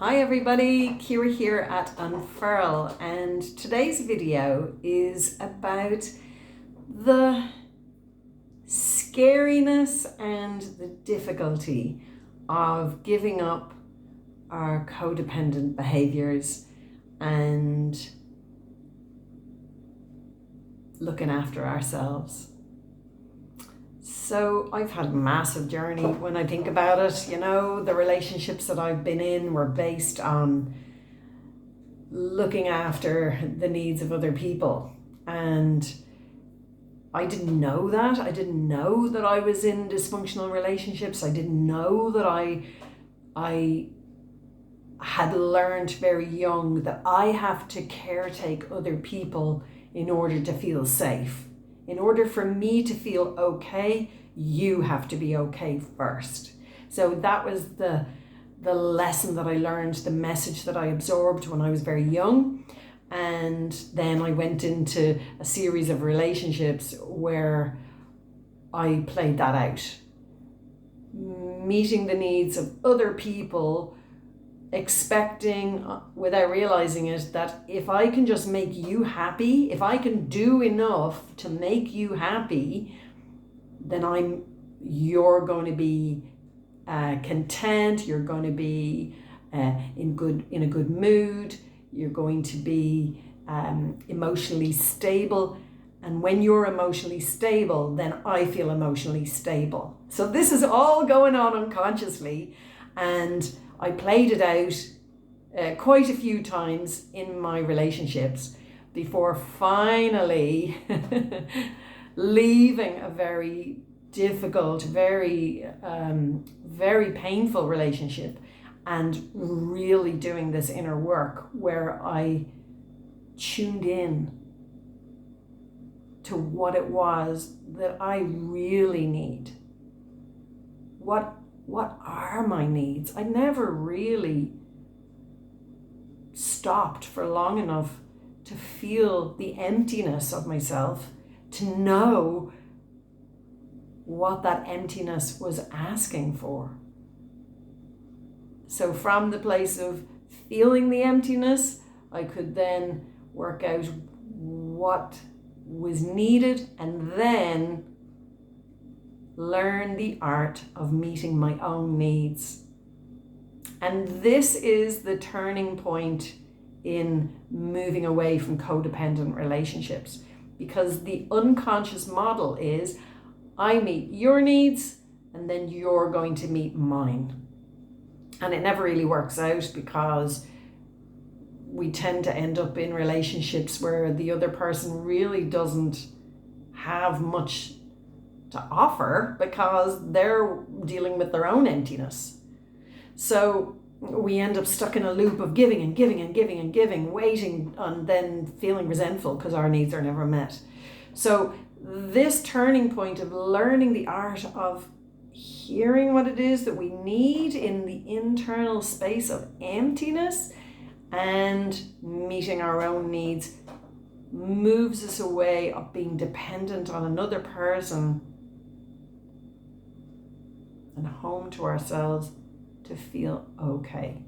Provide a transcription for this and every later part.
Hi everybody, Kira here at Unfurl, and today's video is about the scariness and the difficulty of giving up our codependent behaviors and looking after ourselves. So I've had a massive journey when I think about it. You know, the relationships that I've been in were based on looking after the needs of other people. And I didn't know that. I didn't know that I was in dysfunctional relationships. I didn't know that I had learned very young that I have to caretake other people in order to feel safe. In order for me to feel okay, you have to be okay first. So that was the lesson that I learned, the message that I absorbed when I was very young. And then I went into a series of relationships where I played that out. Meeting the needs of other people, expecting, without realizing it, that if I can just make you happy, if I can do enough to make you happy, then you're going to be content, you're going to be in a good mood, you're going to be emotionally stable. And when you're emotionally stable, then I feel emotionally stable. So this is all going on unconsciously, and I played it out quite a few times in my relationships before finally leaving a very difficult, very painful relationship and really doing this inner work where I tuned in to what it was that I really need. What are my needs? I never really stopped for long enough to feel the emptiness of myself, to know what that emptiness was asking for. So from the place of feeling the emptiness, I could then work out what was needed and then learn the art of meeting my own needs. And this is the turning point in moving away from codependent relationships, because the unconscious model is I meet your needs and then you're going to meet mine. And it never really works out, because we tend to end up in relationships where the other person really doesn't have much to offer because they're dealing with their own emptiness. So we end up stuck in a loop of giving and giving and giving and giving, waiting and then feeling resentful because our needs are never met. So this turning point of learning the art of hearing what it is that we need in the internal space of emptiness and meeting our own needs moves us away of being dependent on another person and home to ourselves to feel okay.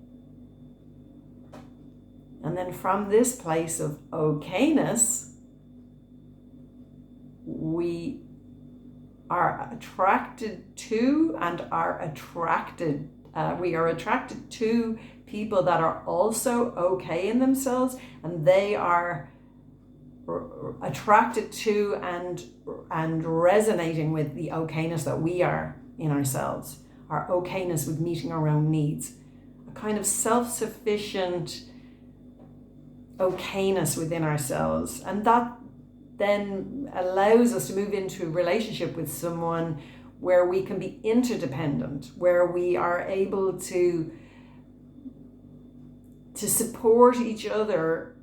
And then from this place of okayness, we are attracted to we are attracted to people that are also okay in themselves, and they are attracted to and resonating with the okayness that we are in ourselves, our okayness with meeting our own needs, a kind of self-sufficient okayness within ourselves. And that then allows us to move into a relationship with someone where we can be interdependent, where we are able to support each other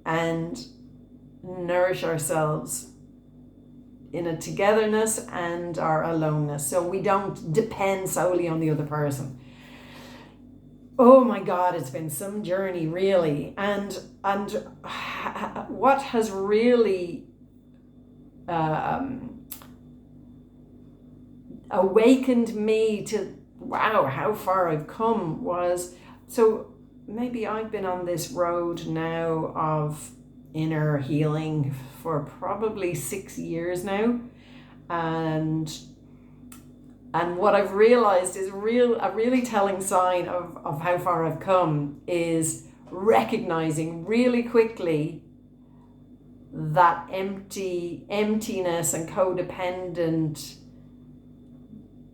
and nourish ourselves in a togetherness and our aloneness. So we don't depend solely on the other person. Oh my God, it's been some journey, really. And what has really awakened me to wow, how far I've come was, so maybe I've been on this road now of inner healing for probably 6 years now. And what I've realized is a really telling sign of how far I've come is recognizing really quickly that emptiness and codependent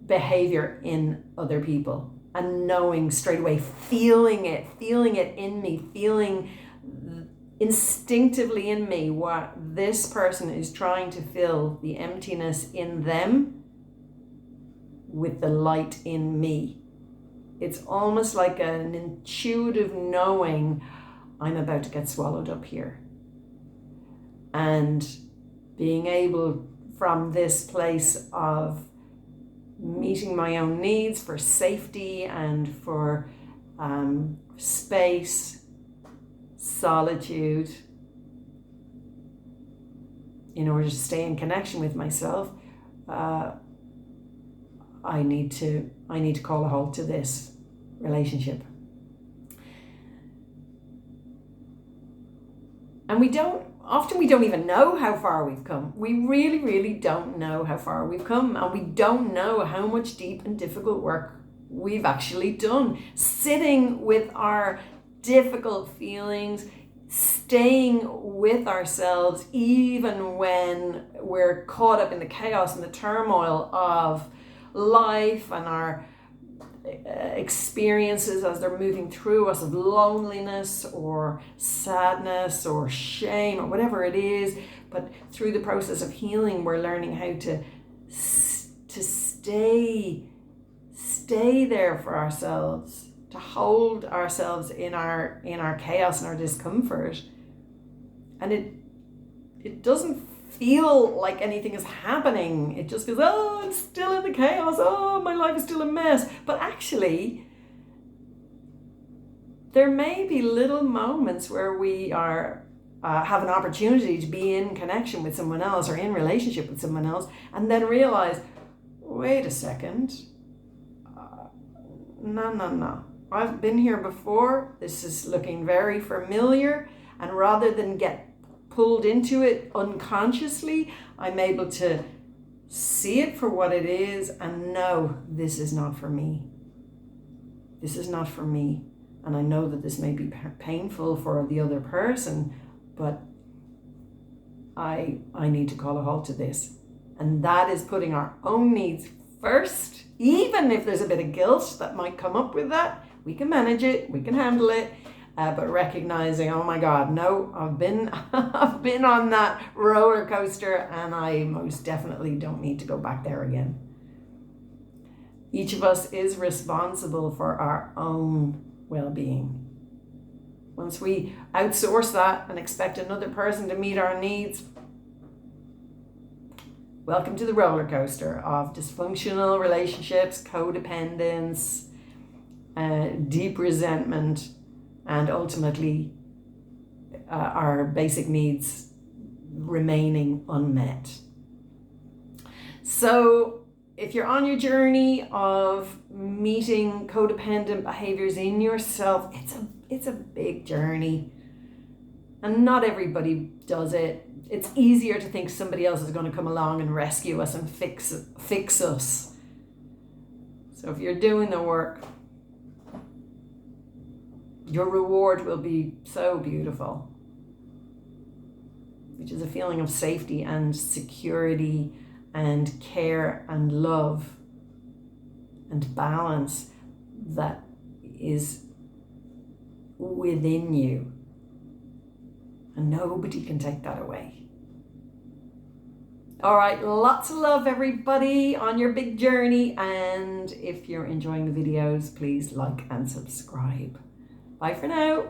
behavior in other people, and knowing straight away, feeling it in me, feeling instinctively in me what this person is trying to fill the emptiness in them with the light in me. It's almost like an intuitive knowing, I'm about to get swallowed up here. And being able, from this place of meeting my own needs for safety and for space, solitude, in order to stay in connection with myself, I need to call a halt to this relationship. And we don't even know how far we've come. We really, really don't know how far we've come, and we don't know how much deep and difficult work we've actually done. Sitting with our difficult feelings, staying with ourselves even when we're caught up in the chaos and the turmoil of life and our experiences as they're moving through us, of loneliness or sadness or shame or whatever it is. But through the process of healing, we're learning how to stay there for ourselves, to hold ourselves in our chaos and our discomfort. And it doesn't feel like anything is happening. It just feels, oh, I'm still in the chaos. Oh, my life is still a mess. But actually, there may be little moments where we are have an opportunity to be in connection with someone else or in relationship with someone else, and then realize, wait a second, no. I've been here before. This is looking very familiar, and rather than get pulled into it unconsciously, I'm able to see it for what it is and know this is not for me. This is not for me. And I know that this may be painful for the other person, but I need to call a halt to this. And that is putting our own needs first, even if there's a bit of guilt that might come up with that. We can manage it, we can handle it. But recognizing, oh my God, no, I've been on that roller coaster, and I most definitely don't need to go back there again. Each of us is responsible for our own well-being. Once we outsource that and expect another person to meet our needs, welcome to the roller coaster of dysfunctional relationships, codependence, deep resentment, and ultimately our basic needs remaining unmet. So if you're on your journey of meeting codependent behaviors in yourself, it's a big journey, and not everybody does it. It's easier to think somebody else is going to come along and rescue us and fix us. So if you're doing the work, your reward will be so beautiful, which is a feeling of safety and security and care and love and balance that is within you. And nobody can take that away. All right, lots of love, everybody, on your big journey. And if you're enjoying the videos, please like and subscribe. Bye for now.